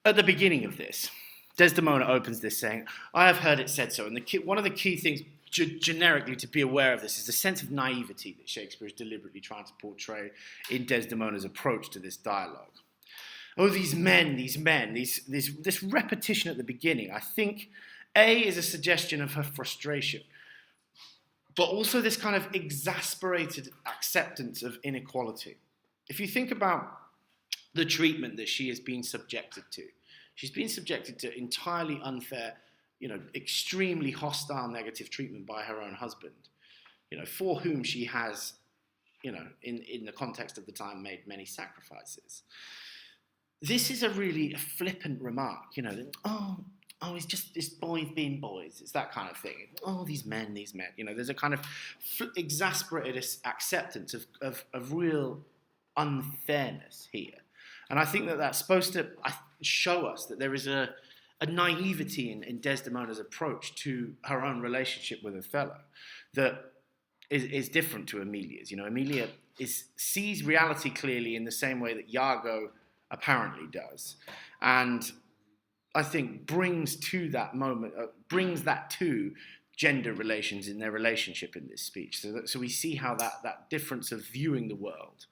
At the beginning of this, Desdemona opens this saying, I have heard it said so. And one of the key things generically to be aware of this is the sense of naivety that Shakespeare is deliberately trying to portray in Desdemona's approach to this dialogue. Oh, these men, this repetition at the beginning, I think, A, is a suggestion of her frustration, but also this kind of exasperated acceptance of inequality. If you think about the treatment that she is being subjected to, she's being subjected to entirely unfair, extremely hostile negative treatment by her own husband, for whom she has, in the context of the time, made many sacrifices. This is a really flippant remark, it's just this boys being boys. It's that kind of thing. Oh, these men. There's a kind of exasperated acceptance of real unfairness here. And I think that that's supposed to show us that there is a naivety in Desdemona's approach to her own relationship with Othello that is different to Emilia's. Emilia sees reality clearly in the same way that Iago apparently does, and I think brings that to gender relations in their relationship in this speech. So we see how that difference of viewing the world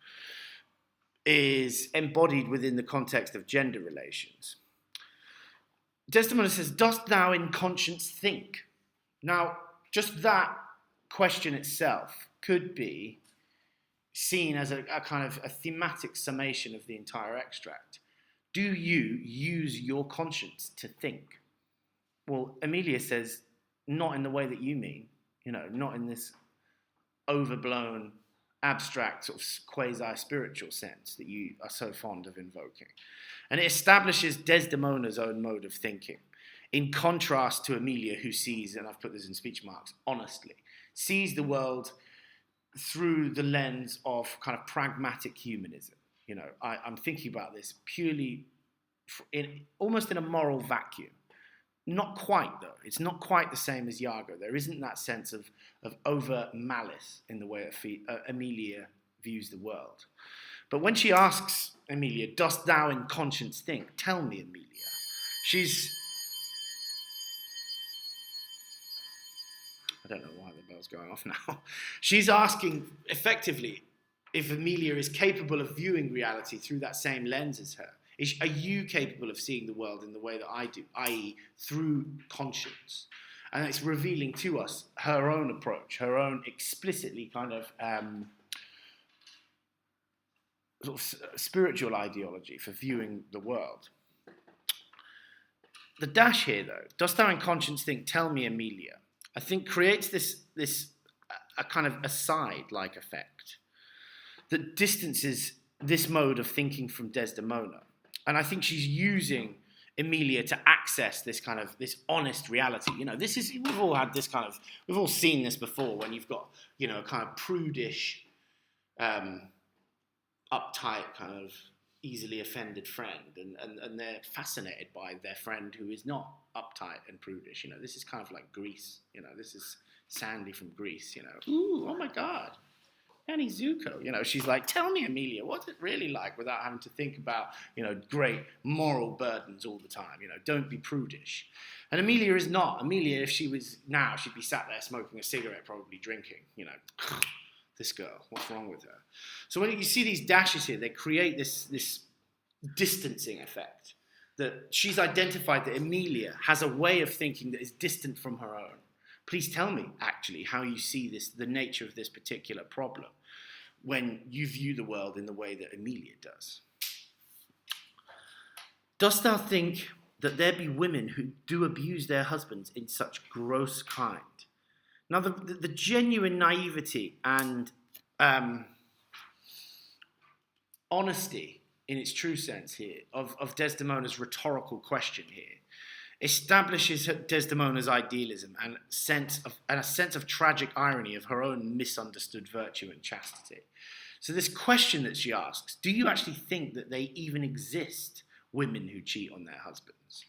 is embodied within the context of gender relations. Desdemona says, dost thou in conscience think? Now, just that question itself could be seen as a kind of a thematic summation of the entire extract. Do you use your conscience to think? Well, Emilia says, not in the way that you mean, not in this overblown, abstract, sort of quasi-spiritual sense that you are so fond of invoking. And it establishes Desdemona's own mode of thinking, in contrast to Emilia, who sees, and I've put this in speech marks, honestly, sees the world through the lens of kind of pragmatic humanism. I'm thinking about this purely almost in a moral vacuum. Not quite, though. It's not quite the same as Iago. There isn't that sense of overt malice in the way Emilia views the world. But when she asks Emilia, dost thou in conscience think? Tell me, Emilia. I don't know why the bell's going off now. She's asking, effectively, if Emilia is capable of viewing reality through that same lens as her. Are you capable of seeing the world in the way that I do, i.e. through conscience? And it's revealing to us her own approach, her own explicitly kind of sort of spiritual ideology for viewing the world. The dash here, though, dost thou in conscience think, tell me, Emilia, I think creates this a kind of aside-like effect that distances this mode of thinking from Desdemona. And I think she's using Emilia to access this honest reality. We've all seen this before when you've got, a kind of prudish, uptight, kind of easily offended friend, and they're fascinated by their friend who is not uptight and prudish. This is kind of like Greece. This is Sandy from Greece. Ooh, oh my God. Annie Zuko, she's like, tell me, Emilia, what's it really like without having to think about, great moral burdens all the time, don't be prudish. And Emilia is not. Emilia, if she was now, she'd be sat there smoking a cigarette, probably drinking, this girl, what's wrong with her? So when you see these dashes here, they create this distancing effect, that she's identified that Emilia has a way of thinking that is distant from her own. Please tell me, actually, how you see the nature of this particular problem when you view the world in the way that Emilia does. Dost thou think that there be women who do abuse their husbands in such gross kind? Now, the genuine naivety and honesty, in its true sense here, of Desdemona's rhetorical question here, establishes Desdemona's idealism and a sense of tragic irony of her own misunderstood virtue and chastity. So this question that she asks, do you actually think that they even exist, women who cheat on their husbands,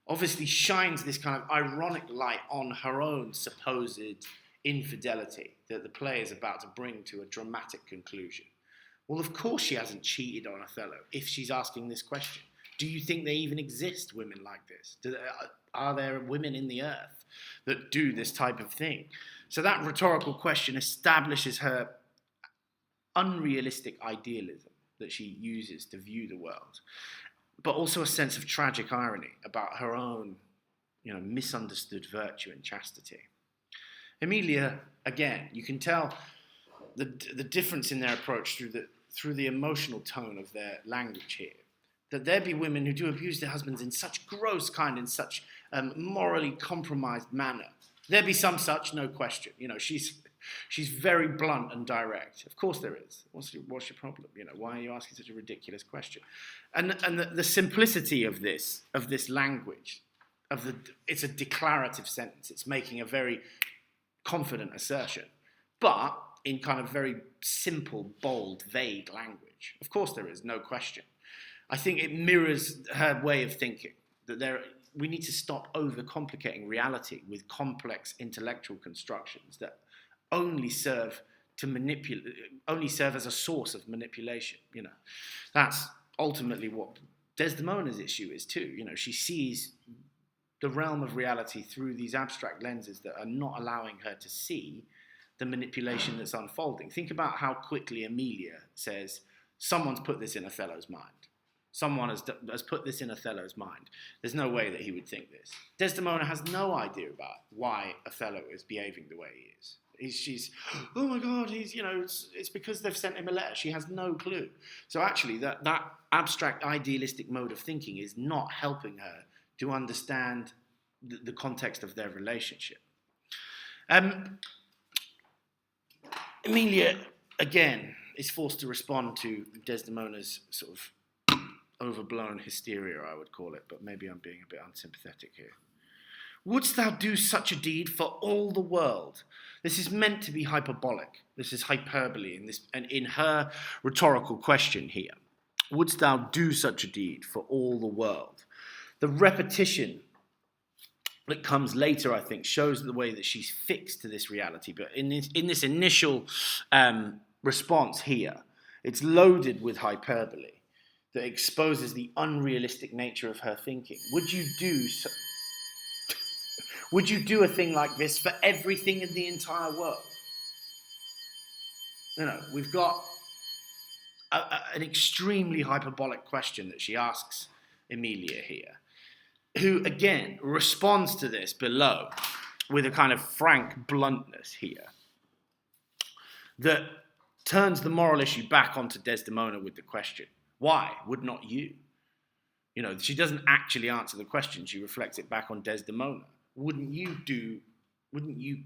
obviously shines this kind of ironic light on her own supposed infidelity that the play is about to bring to a dramatic conclusion. Well, of course she hasn't cheated on Othello if she's asking this question. Do you think there even exist women like this? Are there women in the earth that do this type of thing? So that rhetorical question establishes her unrealistic idealism that she uses to view the world, but also a sense of tragic irony about her own, misunderstood virtue and chastity. Emilia, again, you can tell the difference in their approach through the emotional tone of their language here. That there be women who do abuse their husbands in such gross kind, in such morally compromised manner. There be some such, no question. She's very blunt and direct. Of course there is. What's your problem? Why are you asking such a ridiculous question? And the simplicity of this language, it's a declarative sentence. It's making a very confident assertion, but in kind of very simple, bold, vague language. Of course there is, no question. I think it mirrors her way of thinking, that we need to stop overcomplicating reality with complex intellectual constructions that only serve as a source of manipulation. That's ultimately what Desdemona's issue is too. She sees the realm of reality through these abstract lenses that are not allowing her to see the manipulation that's unfolding. Think about how quickly Emilia says, someone's put this in Othello's mind. Someone has put this in Othello's mind. There's no way that he would think this. Desdemona has no idea about why Othello is behaving the way he is. She's, oh my God, it's because they've sent him a letter. She has no clue. So actually, that abstract idealistic mode of thinking is not helping her to understand the context of their relationship. Emilia, again, is forced to respond to Desdemona's sort of overblown hysteria, I would call it, but maybe I'm being a bit unsympathetic here. Wouldst thou do such a deed for all the world? This is meant to be hyperbolic. This is hyperbole in her rhetorical question here. Wouldst thou do such a deed for all the world? The repetition that comes later, I think, shows the way that she's fixed to this reality. But in this initial response here, it's loaded with hyperbole that exposes the unrealistic nature of her thinking. Would you do a thing like this for everything in the entire world? We've got an extremely hyperbolic question that she asks Emilia here, who, again, responds to this below with a kind of frank bluntness here that turns the moral issue back onto Desdemona with the question, why would not you? She doesn't actually answer the question. She reflects it back on Desdemona. Wouldn't you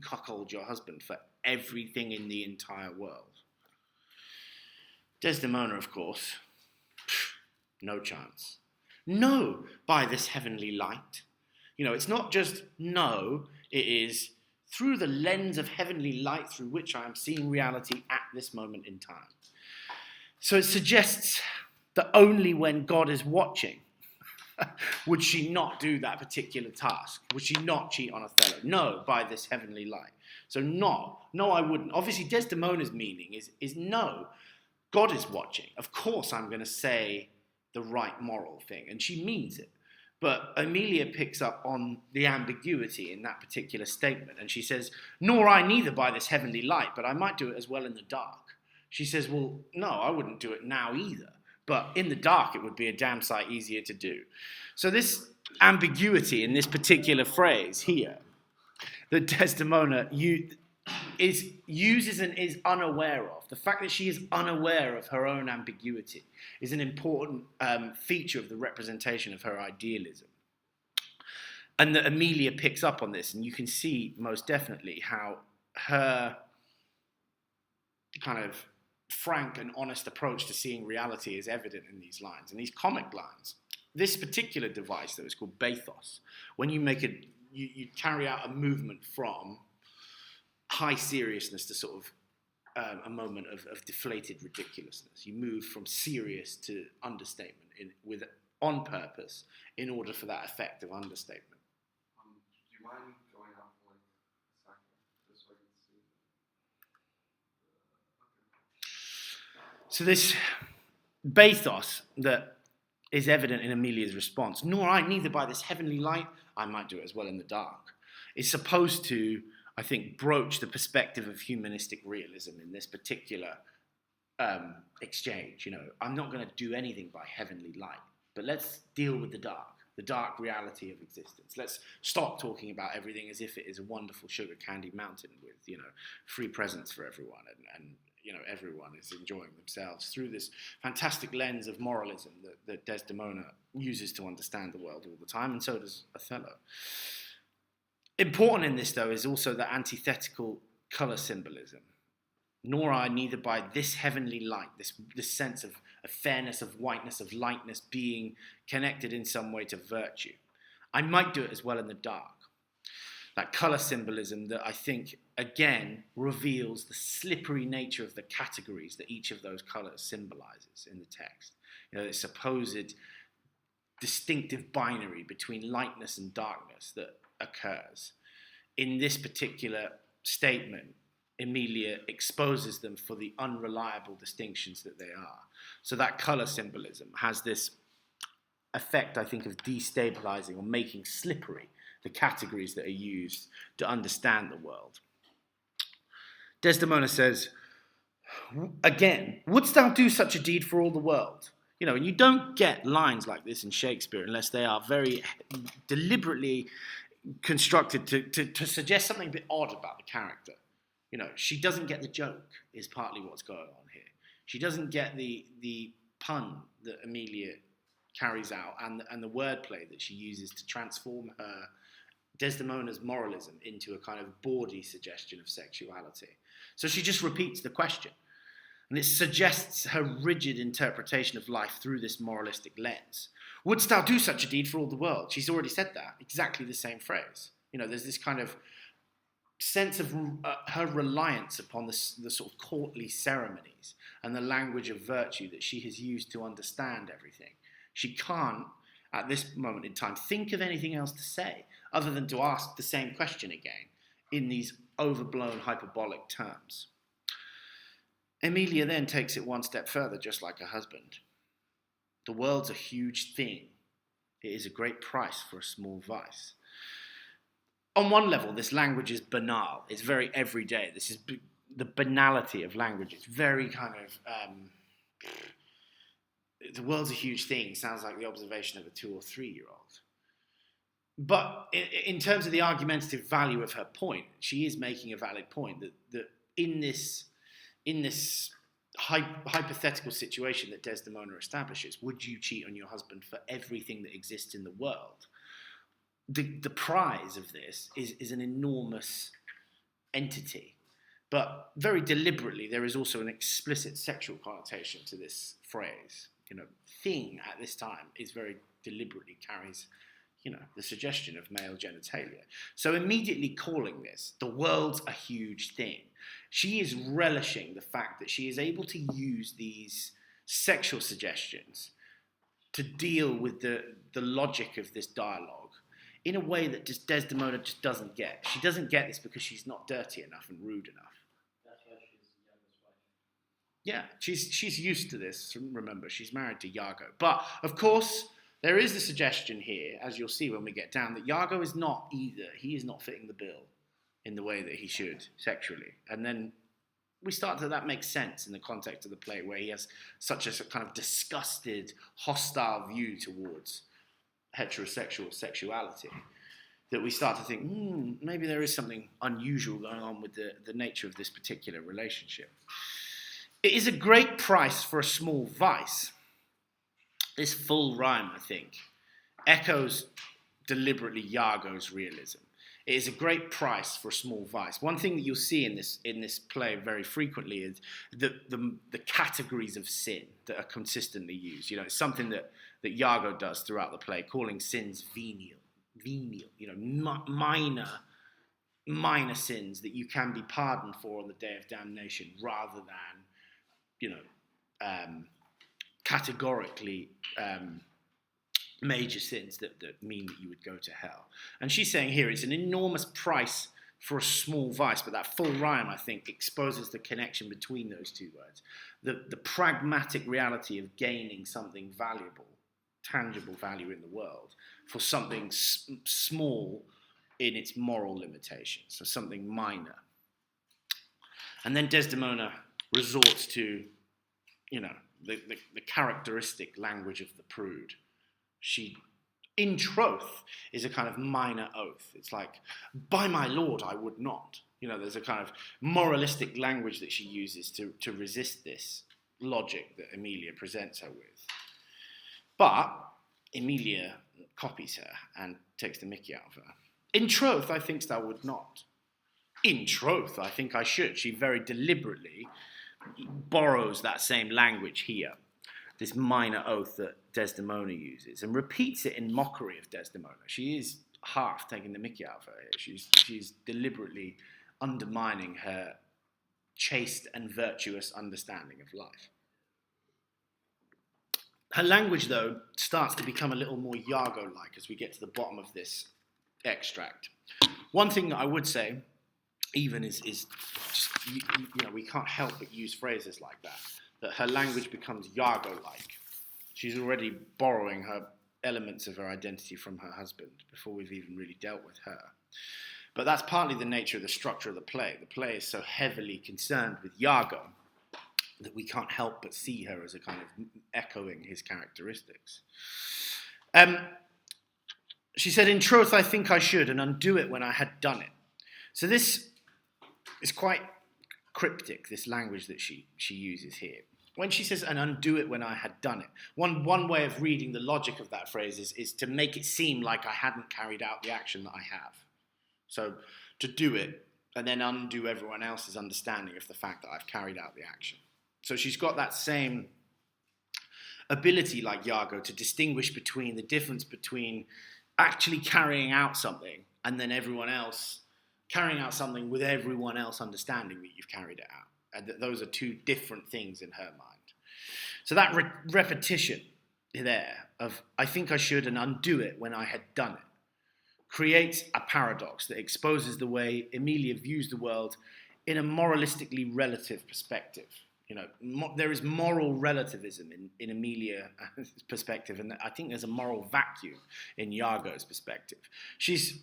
cuckold your husband for everything in the entire world? Desdemona, of course, no chance. No, by this heavenly light. It's not just no, it is through the lens of heavenly light through which I am seeing reality at this moment in time. So it suggests that only when God is watching would she not do that particular task. Would she not cheat on Othello? No, by this heavenly light. So no, I wouldn't. Obviously, Desdemona's meaning is no, God is watching. Of course I'm going to say the right moral thing, and she means it. But Emilia picks up on the ambiguity in that particular statement, and she says, nor I neither by this heavenly light, but I might do it as well in the dark. She says, well, no, I wouldn't do it now either. But in the dark, it would be a damn sight easier to do. So this ambiguity in this particular phrase here, that Desdemona uses and is unaware of, the fact that she is unaware of her own ambiguity is an important feature of the representation of her idealism. And that Emilia picks up on this, and you can see most definitely how her kind of frank and honest approach to seeing reality is evident in these lines, and these comic lines. This particular device that was called bathos, when you carry out a movement from high seriousness to sort of a moment of deflated ridiculousness. You move from serious to understatement on purpose in order for that effect of understatement. Do you mind going up for like a second, just so I can see? So this bathos that is evident in Emilia's response. Nor I, neither by this heavenly light, I might do it as well in the dark. It's supposed to, I think, broach the perspective of humanistic realism in this particular exchange. I'm not going to do anything by heavenly light, but let's deal with the dark reality of existence. Let's stop talking about everything as if it is a wonderful sugar candy mountain with, free presents for everyone and everyone is enjoying themselves through this fantastic lens of moralism that Desdemona uses to understand the world all the time, and so does Othello. Important in this, though, is also the antithetical colour symbolism. Nor I, neither by this heavenly light, this sense of fairness, of whiteness, of lightness being connected in some way to virtue. I might do it as well in the dark. That colour symbolism that I think, again, reveals the slippery nature of the categories that each of those colours symbolises in the text. The supposed distinctive binary between lightness and darkness that occurs. In this particular statement, Emilia exposes them for the unreliable distinctions that they are. So that colour symbolism has this effect, I think, of destabilising or making slippery the categories that are used to understand the world. Desdemona says, again, wouldst thou do such a deed for all the world? And you don't get lines like this in Shakespeare unless they are very deliberately constructed to suggest something a bit odd about the character. She doesn't get the joke is partly what's going on here. She doesn't get the pun that Emilia carries out and the wordplay that she uses to transform her Desdemona's moralism into a kind of bawdy suggestion of sexuality. So she just repeats the question. And it suggests her rigid interpretation of life through this moralistic lens. Wouldst thou do such a deed for all the world? She's already said that, exactly the same phrase. There's this kind of sense of her reliance upon the sort of courtly ceremonies and the language of virtue that she has used to understand everything. She can't, at this moment in time, think of anything else to say other than to ask the same question again in these overblown hyperbolic terms. Emilia then takes it one step further, just like her husband. The world's a huge thing. It is a great price for a small vice. On one level, this language is banal. It's very everyday. This is the banality of language. It's very kind of... the world's a huge thing sounds like the observation of a 2 or 3-year-old. But in terms of the argumentative value of her point, she is making a valid point that in this hypothetical situation that Desdemona establishes, would you cheat on your husband for everything that exists in the world? The prize of this is an enormous entity. But very deliberately, there is also an explicit sexual connotation to this phrase. Thing at this time is very deliberately carries, the suggestion of male genitalia. So immediately calling this, the world's a huge thing, she is relishing the fact that she is able to use these sexual suggestions to deal with the logic of this dialogue in a way that just Desdemona just doesn't get. She doesn't get this because she's not dirty enough and rude enough. That's why she's Iago's wife. Yeah, she's used to this. Remember, she's married to Iago. But, of course, there is the suggestion here, as you'll see when we get down, that Iago is not either. He is not fitting the bill in the way that he should sexually. And then we start that makes sense in the context of the play, where he has such a kind of disgusted, hostile view towards heterosexual sexuality, that we start to think, maybe there is something unusual going on with the nature of this particular relationship. It is a great price for a small vice. This full rhyme, I think, echoes deliberately Iago's realism. It is a great price for a small vice. One thing that you'll see in this play very frequently is the categories of sin that are consistently used. It's something that Iago does throughout the play, calling sins venial, minor sins that you can be pardoned for on the day of damnation, rather than, categorically major sins that mean that you would go to hell. And she's saying here it's an enormous price for a small vice, but that full rhyme, I think, exposes the connection between those two words. The pragmatic reality of gaining something valuable tangible value in the world for something small in its moral limitations, so something minor. And then Desdemona resorts to, the characteristic language of the prude. She, in troth, is a kind of minor oath. It's like, by my lord, I would not. There's a kind of moralistic language that she uses to resist this logic that Emilia presents her with. But Emilia copies her and takes the mickey out of her. In troth, I think thou would not. In troth, I think I should. She very deliberately borrows that same language here, this minor oath that Desdemona uses, and repeats it in mockery of Desdemona. She is half taking the mickey out of her here. She's deliberately undermining her chaste and virtuous understanding of life. Her language, though, starts to become a little more Iago-like as we get to the bottom of this extract. One thing that I would say, even, is just, we can't help but use phrases like that her language becomes Iago-like. She's already borrowing her elements of her identity from her husband before we've even really dealt with her. But that's partly the nature of the structure of the play. The play is so heavily concerned with Iago that we can't help but see her as a kind of echoing his characteristics. She said, in troth, I think I should, and undo it when I had done it. So this is quite cryptic, this language that she uses here. When she says, and undo it when I had done it, one way of reading the logic of that phrase is to make it seem like I hadn't carried out the action that I have. So to do it, and then undo everyone else's understanding of the fact that I've carried out the action. So she's got that same ability, like Iago, to distinguish between the difference between actually carrying out something and then everyone else carrying out something with everyone else understanding that you've carried it out. And that those are two different things in her mind. So that repetition there of I think I should and undo it when I had done it creates a paradox that exposes the way Emilia views the world in a moralistically relative perspective. There is moral relativism in Emilia's perspective, and I think there's a moral vacuum in Iago's perspective. She's,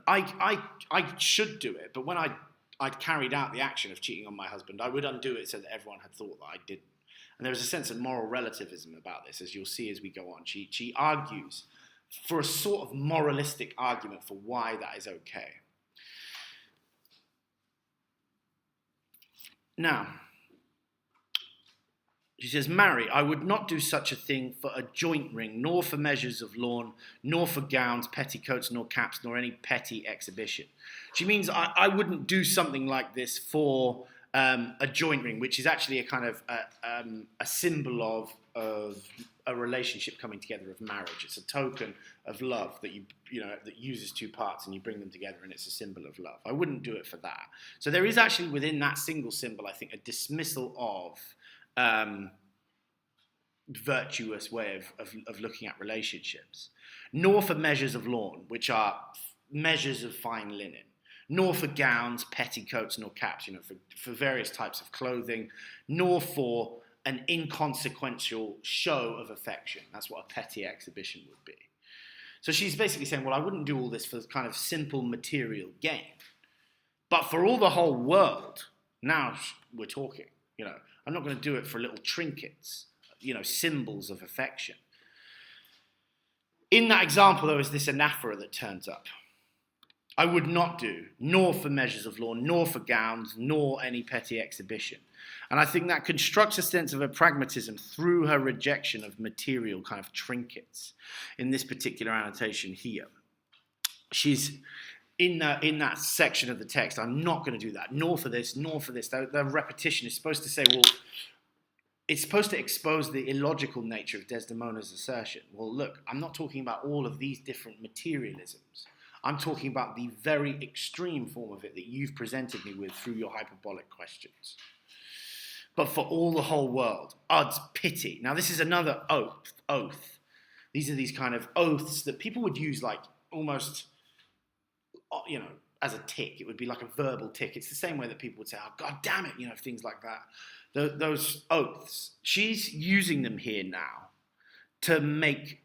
I should do it, but when I'd carried out the action of cheating on my husband, I would undo it so that everyone had thought that I didn't. And there was a sense of moral relativism about this, as you'll see as we go on. She argues for a sort of moralistic argument for why that is okay. Now, she says, marry, I would not do such a thing for a joint ring, nor for measures of lawn, nor for gowns, petticoats, nor caps, nor any petty exhibition. She means I wouldn't do something like this for a joint ring, which is actually a kind of a symbol of a relationship coming together of marriage. It's a token of love that that uses two parts and you bring them together, and it's a symbol of love. I wouldn't do it for that. So there is actually within that single symbol, I think, a dismissal of virtuous way of looking at relationships, nor for measures of lawn, which are measures of fine linen, nor for gowns, petticoats, nor caps, for various types of clothing, nor for an inconsequential show of affection. That's what a petty exhibition would be. So she's basically saying, well, I wouldn't do all this for kind of simple material gain, but for all the whole world, now we're talking, I'm not going to do it for little trinkets, symbols of affection. In that example, though, is this anaphora that turns up. I would not do, nor for measures of lawn, nor for gowns, nor any petty exhibition. And I think that constructs a sense of her pragmatism through her rejection of material kind of trinkets in this particular annotation here. She's in that section of the text, I'm not going to do that, nor for this, nor for this. The repetition is supposed to say, well, it's supposed to expose the illogical nature of Desdemona's assertion. Well, look, I'm not talking about all of these different materialisms. I'm talking about the very extreme form of it that you've presented me with through your hyperbolic questions. But for all the whole world, odds pity. Now, this is another oath. These are these kind of oaths that people would use like almost, as a tick. It would be like a verbal tick. It's the same way that people would say, oh, God damn it, things like that. Those oaths. She's using them here now to make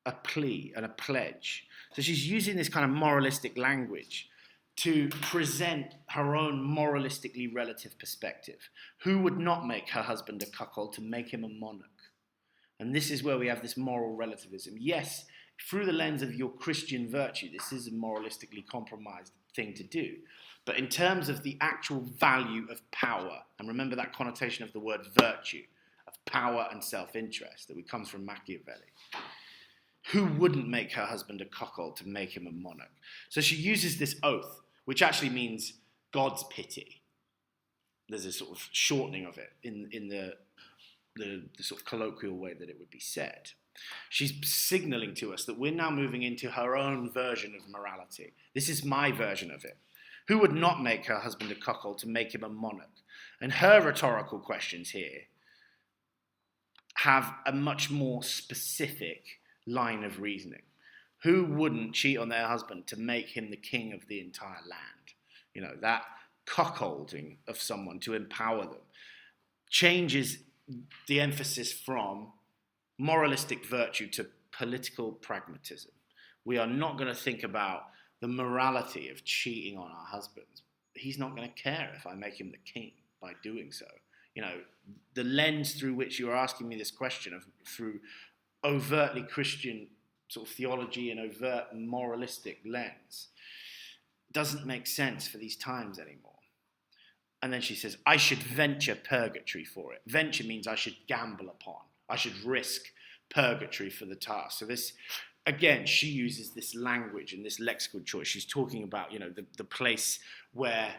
a plea and a pledge. So she's using this kind of moralistic language to present her own moralistically relative perspective. Who would not make her husband a cuckold to make him a monarch? And this is where we have this moral relativism. Yes, through the lens of your Christian virtue, this is a moralistically compromised thing to do. But in terms of the actual value of power, and remember that connotation of the word virtue, of power and self-interest that comes from Machiavelli. Who wouldn't make her husband a cuckold to make him a monarch? So she uses this oath, which actually means God's pity. There's a sort of shortening of it in the sort of colloquial way that it would be said. She's signaling to us that we're now moving into her own version of morality. This is my version of it. Who would not make her husband a cuckold to make him a monarch? And her rhetorical questions here have a much more specific line of reasoning. Who wouldn't cheat on their husband to make him the king of the entire land? You know, that cuckolding of someone to empower them changes the emphasis from moralistic virtue to political pragmatism. We are not going to think about the morality of cheating on our husbands. He's not going to care if I make him the king by doing so. You know, the lens through which you're asking me this question, through overtly Christian sort of theology and overt moralistic lens, doesn't make sense for these times anymore. And then she says, I should venture purgatory for it. Venture means I should gamble upon. I should risk purgatory for the task. So this, again, she uses this language and this lexical choice. She's talking about, you know, the place where,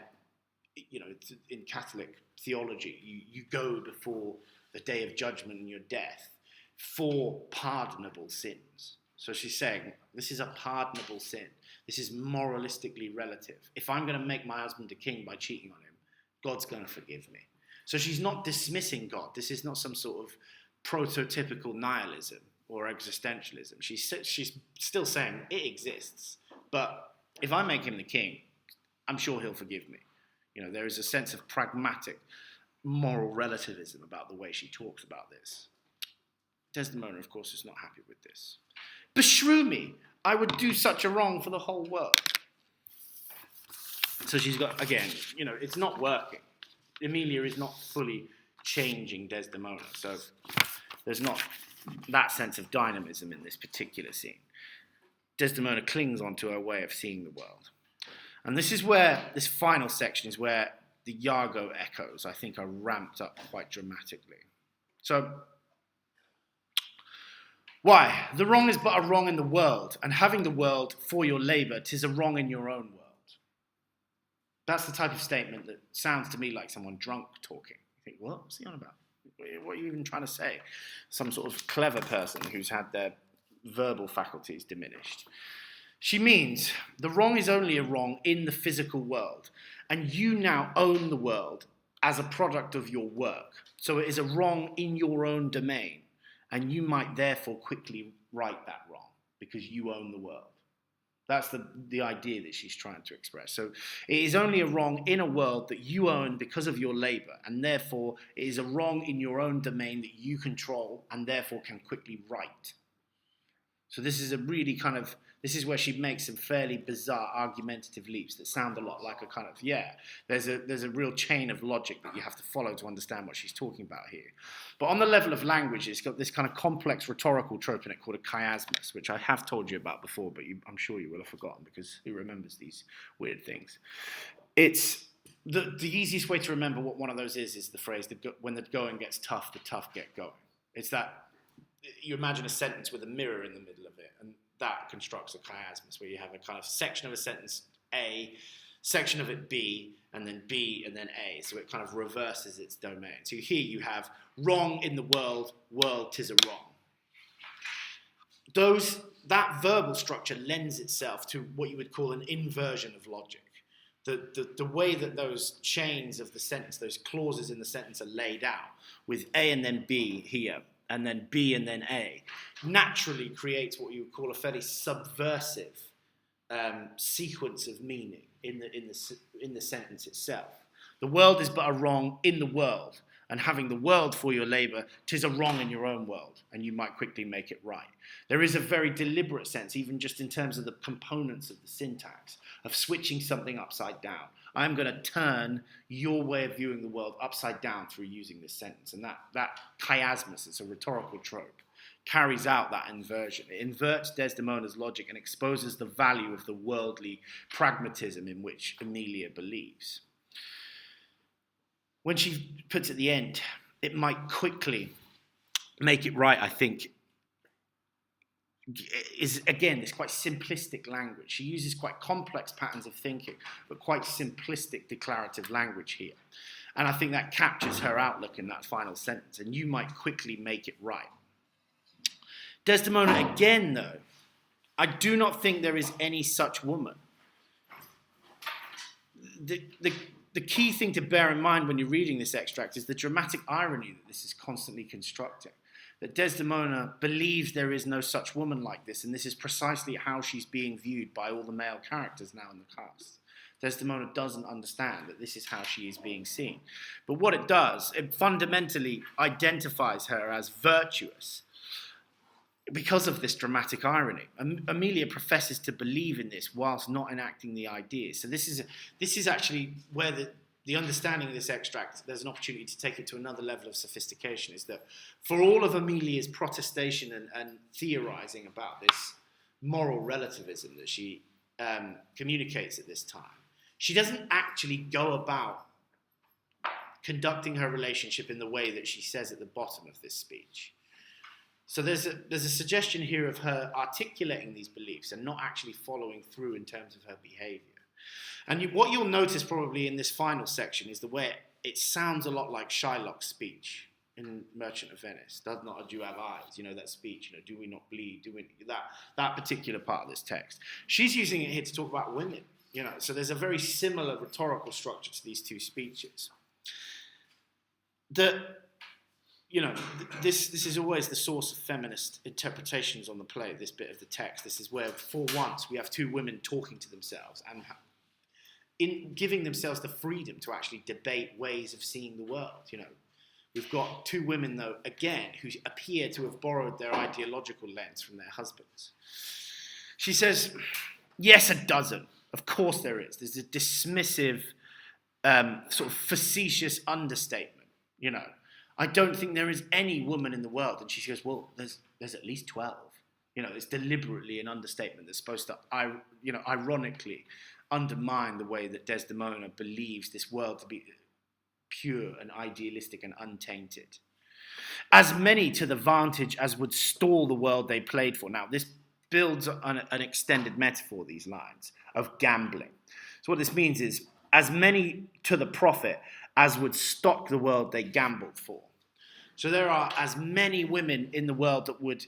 you know, in Catholic theology, you go before the day of judgment and your death for pardonable sins. So she's saying, this is a pardonable sin. This is moralistically relative. If I'm going to make my husband a king by cheating on him, God's going to forgive me. So she's not dismissing God. This is not some sort of prototypical nihilism or existentialism. She's still saying it exists. But if I make him the king, I'm sure he'll forgive me. You know, there is a sense of pragmatic moral relativism about the way she talks about this. Desdemona, of course, is not happy with this. Beshrew me, I would do such a wrong for the whole world. So she's got, again, you know, it's not working. Emilia is not fully changing Desdemona. So there's not that sense of dynamism in this particular scene. Desdemona clings onto her way of seeing the world. And this is where, this final section is where the Iago echoes, I think, are ramped up quite dramatically. So, why? The wrong is but a wrong in the world, and having the world for your labour, 'tis a wrong in your own world. That's the type of statement that sounds to me like someone drunk talking. You think, what? What's he on about? What are you even trying to say? Some sort of clever person who's had their verbal faculties diminished. She means the wrong is only a wrong in the physical world, and you now own the world as a product of your work. So it is a wrong in your own domain, and you might therefore quickly right that wrong because you own the world. That's the idea that she's trying to express. So it is only a wrong in a world that you own because of your labour, and therefore it is a wrong in your own domain that you control and therefore can quickly right. So this is a really kind of, this is where she makes some fairly bizarre argumentative leaps that sound a lot like a kind of, there's a real chain of logic that you have to follow to understand what she's talking about here. But on the level of language, it's got this kind of complex rhetorical trope in it called a chiasmus, which I have told you about before, but I'm sure you will have forgotten because who remembers these weird things? It's the easiest way to remember what one of those is the phrase, when the going gets tough, the tough get going. It's that you imagine a sentence with a mirror in the middle of it, and that constructs a chiasmus where you have a kind of section of a sentence A, section of it B, and then B, and then A. So it kind of reverses its domain. So here you have wrong in the world, 'tis a wrong. That verbal structure lends itself to what you would call an inversion of logic. The way that those chains of the sentence, those clauses in the sentence are laid out, with A and then B here, and then B and then A, naturally creates what you would call a fairly subversive sequence of meaning in the sentence itself. The world is but a wrong in the world, and having the world for your labour, 'tis a wrong in your own world, and you might quickly make it right. There is a very deliberate sense, even just in terms of the components of the syntax, of switching something upside down. I'm going to turn your way of viewing the world upside down through using this sentence. And that chiasmus, it's a rhetorical trope, carries out that inversion. It inverts Desdemona's logic and exposes the value of the worldly pragmatism in which Emilia believes. When she puts at the end, it might quickly make it right, I think, is, again, this quite simplistic language. She uses quite complex patterns of thinking, but quite simplistic declarative language here. And I think that captures her outlook in that final sentence, and you might quickly make it right. Desdemona, again, though, I do not think there is any such woman. The key thing to bear in mind when you're reading this extract is the dramatic irony that this is constantly constructing. That Desdemona believes there is no such woman like this, and this is precisely how she's being viewed by all the male characters now in the cast. Desdemona doesn't understand that this is how she is being seen. But what it does, it fundamentally identifies her as virtuous because of this dramatic irony. Emilia professes to believe in this whilst not enacting the ideas. So this is actually where the understanding of this extract, there's an opportunity to take it to another level of sophistication, is that for all of Emilia's protestation and theorizing about this moral relativism that she communicates at this time, she doesn't actually go about conducting her relationship in the way that she says at the bottom of this speech. So there's a suggestion here of her articulating these beliefs and not actually following through in terms of her behaviour. And what you'll notice probably in this final section is the way it sounds a lot like Shylock's speech in Merchant of Venice. Does not do you have eyes? You know, that speech, do we not bleed? That particular part of this text. She's using it here to talk about women, so there's a very similar rhetorical structure to these two speeches. This is always the source of feminist interpretations on the play, this bit of the text. This is where, for once, we have two women talking to themselves and in giving themselves the freedom to actually debate ways of seeing the world. We've got two women, though, again, who appear to have borrowed their ideological lens from their husbands. She says, yes, a dozen. Of course there is. There's a dismissive, sort of facetious understatement, I don't think there is any woman in the world. And she goes, well, there's at least 12. It's deliberately an understatement that's supposed to, ironically undermine the way that Desdemona believes this world to be pure and idealistic and untainted. As many to the vantage as would stall the world they played for. Now, this builds on an extended metaphor, these lines, of gambling. So what this means is, as many to the profit as would stock the world they gambled for. So there are as many women in the world that would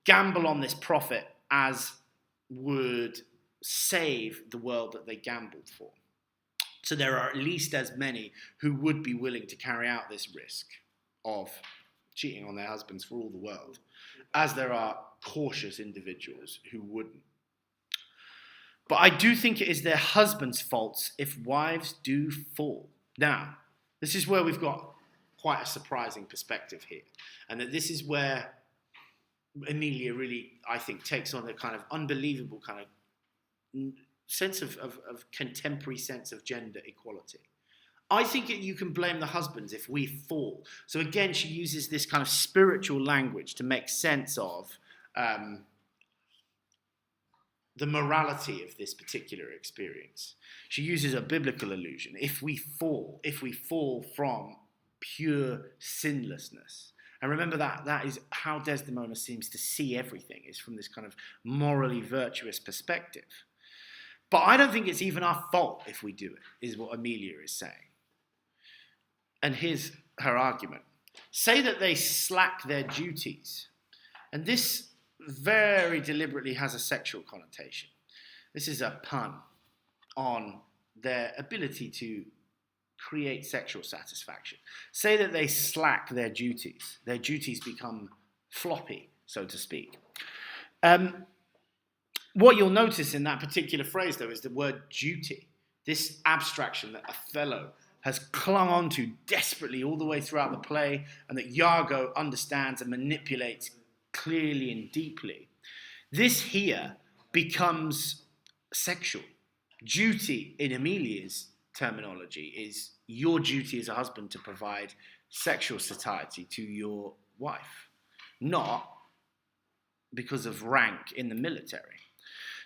gamble on this profit as would save the world that they gambled for. So there are at least as many who would be willing to carry out this risk of cheating on their husbands for all the world, as there are cautious individuals who wouldn't. But I do think it is their husbands' faults if wives do fall. Now, this is where we've got quite a surprising perspective here. And that this is where Emilia really, I think, takes on a kind of unbelievable kind of sense of contemporary sense of gender equality. I think you can blame the husbands if we fall. So again, she uses this kind of spiritual language to make sense of the morality of this particular experience. She uses a biblical allusion. If we fall from pure sinlessness. And remember that is how Desdemona seems to see everything, is from this kind of morally virtuous perspective. But I don't think it's even our fault if we do it, is what Emilia is saying. And here's her argument. Say that they slack their duties. And this very deliberately has a sexual connotation. This is a pun on their ability to create sexual satisfaction. Say that they slack their duties. Their duties become floppy, so to speak. What you'll notice in that particular phrase, though, is the word duty. This abstraction that Othello has clung on to desperately all the way throughout the play, and that Iago understands and manipulates clearly and deeply. This here becomes sexual. Duty, in Emilia's terminology, is your duty as a husband to provide sexual satiety to your wife, not because of rank in the military.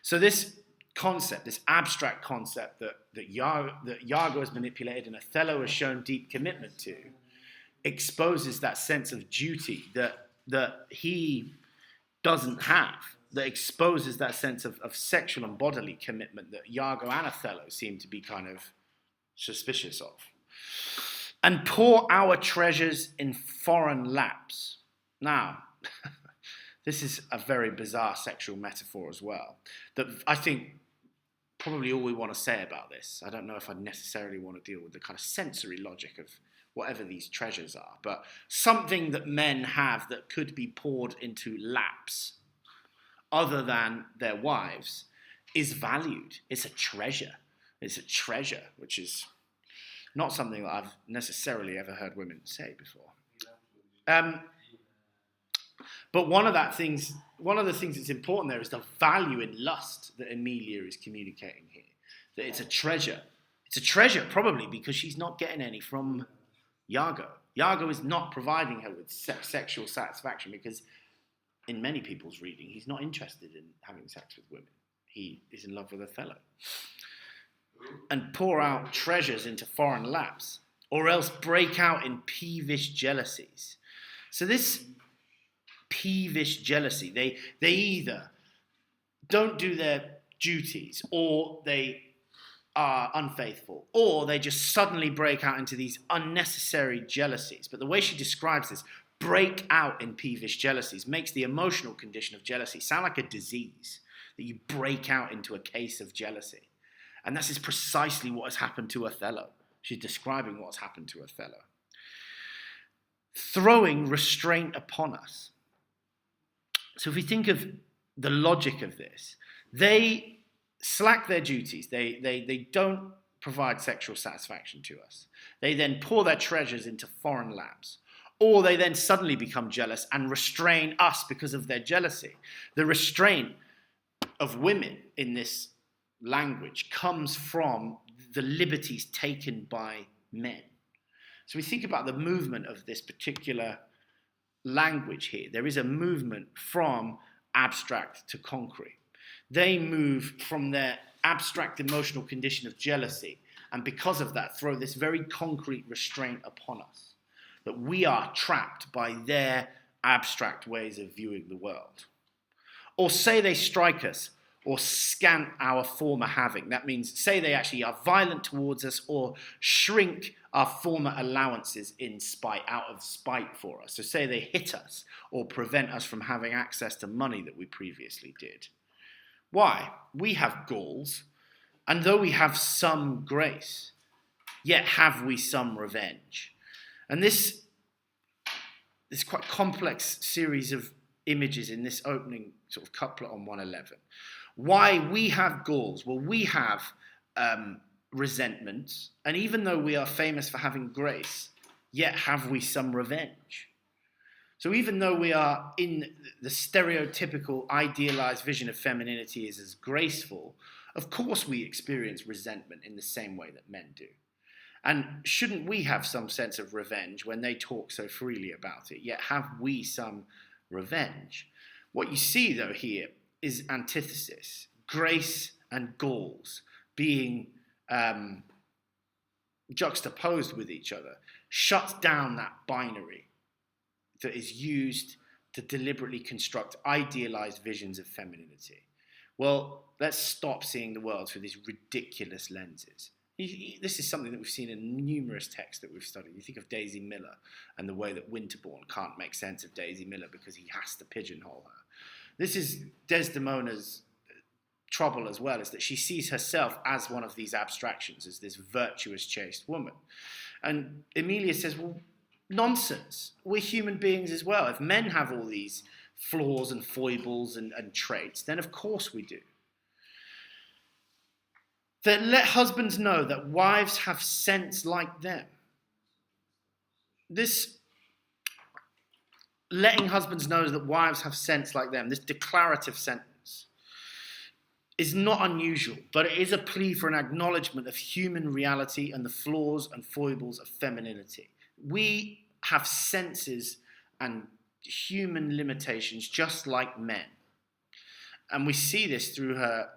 So this concept, this abstract concept that Iago has manipulated and Othello has shown deep commitment to, exposes that sense of duty that he doesn't have, that exposes that sense of sexual and bodily commitment that Iago and Othello seem to be kind of suspicious of. And pour our treasures in foreign laps. Now, this is a very bizarre sexual metaphor as well, that I think probably all we want to say about this. I don't know if I necessarily want to deal with the kind of sensory logic of whatever these treasures are, but something that men have that could be poured into laps other than their wives is valued. It's a treasure. It's a treasure, which is not something that I've necessarily ever heard women say before. But one of the things that's important there is the value in lust that Emilia is communicating here. That it's a treasure. It's a treasure probably because she's not getting any from Iago. Iago is not providing her with sexual satisfaction because in many people's reading, he's not interested in having sex with women. He is in love with Othello. And pour out treasures into foreign laps, or else break out in peevish jealousies. So this peevish jealousy, they either don't do their duties, or they are unfaithful, or they just suddenly break out into these unnecessary jealousies. But the way she describes this, break out in peevish jealousies, makes the emotional condition of jealousy sound like a disease, that you break out into a case of jealousy. And this is precisely what has happened to Othello. She's describing what's happened to Othello. Throwing restraint upon us. So if we think of the logic of this, they slack their duties. They don't provide sexual satisfaction to us. They then pour their treasures into foreign laps. Or they then suddenly become jealous and restrain us because of their jealousy. The restraint of women in this language comes from the liberties taken by men. So we think about the movement of this particular language here. There is a movement from abstract to concrete. They move from their abstract emotional condition of jealousy, and because of that, throw this very concrete restraint upon us, that we are trapped by their abstract ways of viewing the world. Or say they strike us, or scant our former having. That means, say they actually are violent towards us, or shrink our former allowances out of spite for us. So say they hit us, or prevent us from having access to money that we previously did. Why? We have galls, and though we have some grace, yet have we some revenge. And this quite complex series of images in this opening sort of couplet on 111. Why we have galls? Well, we have resentments, and even though we are famous for having grace, yet have we some revenge. So even though we are in the stereotypical idealized vision of femininity is as graceful, of course we experience resentment in the same way that men do. And shouldn't we have some sense of revenge when they talk so freely about it? Yet have we some revenge? What you see, though, here is antithesis. Grace and galls being juxtaposed with each other shuts down that binary that is used to deliberately construct idealized visions of femininity. Well, let's stop seeing the world through these ridiculous lenses. This is something that we've seen in numerous texts that we've studied. You think of Daisy Miller and the way that Winterbourne can't make sense of Daisy Miller because he has to pigeonhole her. This is Desdemona's trouble as well, is that she sees herself as one of these abstractions, as this virtuous, chaste woman. And Emilia says, well, nonsense. We're human beings as well. If men have all these flaws and foibles and traits, then of course we do. That let husbands know that wives have sense like them. This letting husbands know that wives have sense like them, this declarative sentence, is not unusual, but it is a plea for an acknowledgement of human reality and the flaws and foibles of femininity. We have senses and human limitations just like men. And we see this through her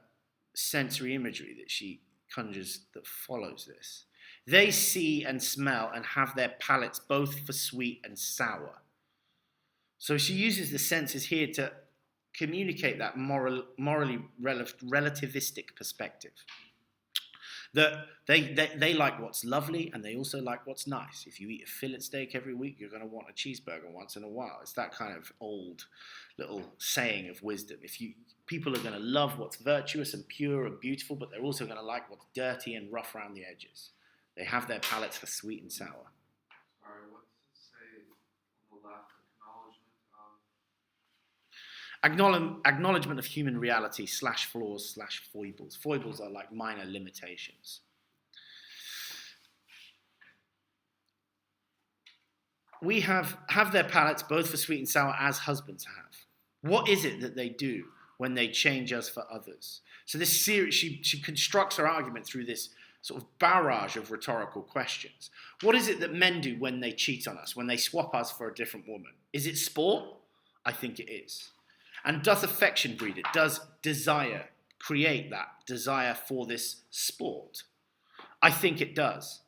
sensory imagery that she conjures that follows this. They see and smell and have their palates both for sweet and sour. So she uses the senses here to communicate that morally relativistic perspective. That they like what's lovely and they also like what's nice. If you eat a fillet steak every week, you're going to want a cheeseburger once in a while. It's that kind of old little saying of wisdom. People are going to love what's virtuous and pure and beautiful, but they're also going to like what's dirty and rough around the edges. They have their palates for sweet and sour. Sorry, what does it say on the left? Acknowledgement of human reality / flaws / foibles. Foibles are like minor limitations. We have their palates both for sweet and sour as husbands have. What is it that they do when they change us for others? So this series, she constructs her argument through this sort of barrage of rhetorical questions. What is it that men do when they cheat on us, when they swap us for a different woman? Is it sport? I think it is. And does affection breed it? Does desire create that desire for this sport? I think it does.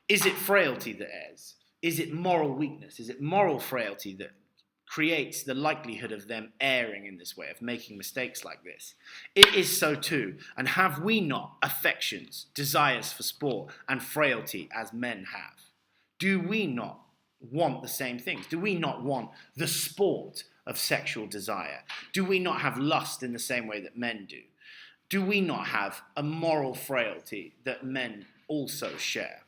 Is it frailty that errs? Is it moral weakness? Is it moral frailty that creates the likelihood of them erring in this way, of making mistakes like this? It is so too. And have we not affections, desires for sport, and frailty as men have? Do we not want the same things? Do we not want the sport of sexual desire? Do we not have lust in the same way that men do? Do we not have a moral frailty that men also share?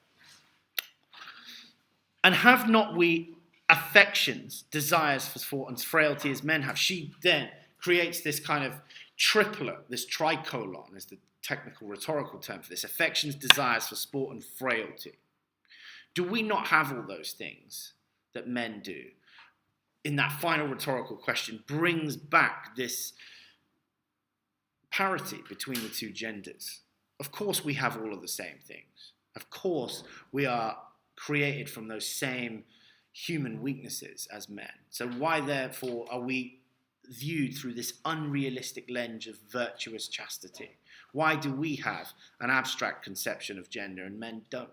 And have not we affections, desires for sport and frailty as men have? She then creates this kind of triplet, this tricolon is the technical rhetorical term for this: affections, desires for sport and frailty. Do we not have all those things that men do? In that final rhetorical question, brings back this parity between the two genders. Of course we have all of the same things. Of course we are created from those same human weaknesses as men. So why therefore are we viewed through this unrealistic lens of virtuous chastity? Why do we have an abstract conception of gender and men don't?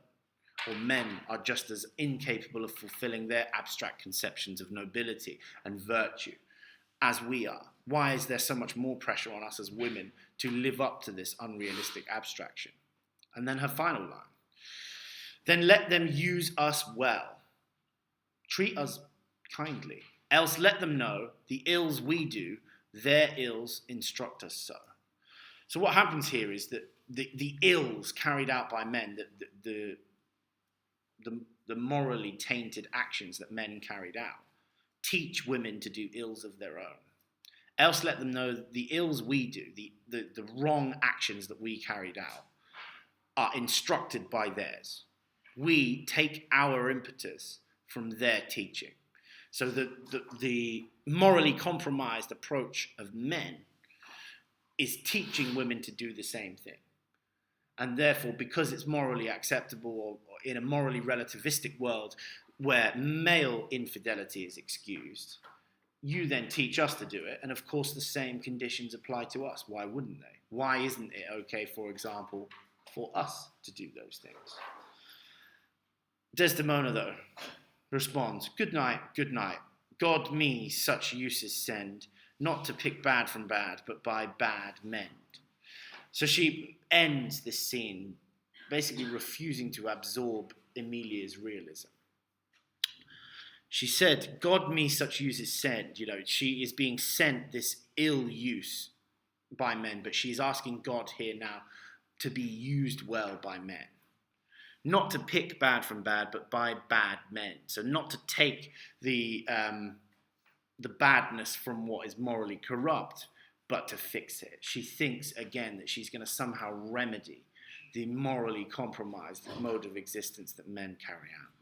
Or men are just as incapable of fulfilling their abstract conceptions of nobility and virtue as we are? Why is there so much more pressure on us as women to live up to this unrealistic abstraction? And then her final line: then let them use us well. Treat us kindly. Else let them know the ills we do, their ills instruct us so. So what happens here is that the ills carried out by men, the morally tainted actions that men carried out, teach women to do ills of their own. Else let them know the ills we do, the wrong actions that we carried out, are instructed by theirs. We take our impetus from their teaching. So the morally compromised approach of men is teaching women to do the same thing. And therefore, because it's morally acceptable, or in a morally relativistic world where male infidelity is excused, you then teach us to do it. And of course, the same conditions apply to us. Why wouldn't they? Why isn't it okay, for example, for us to do those things? Desdemona, though, responds, good night, God me such uses send, not to pick bad from bad, but by bad mend. So she ends this scene basically refusing to absorb Emilia's realism. She said, God me such uses send. She is being sent this ill use by men, but she's asking God here now to be used well by men. Not to pick bad from bad, but by bad men. So not to take the badness from what is morally corrupt, but to fix it. She thinks, again, that she's going to somehow remedy the morally compromised mode of existence that men carry out.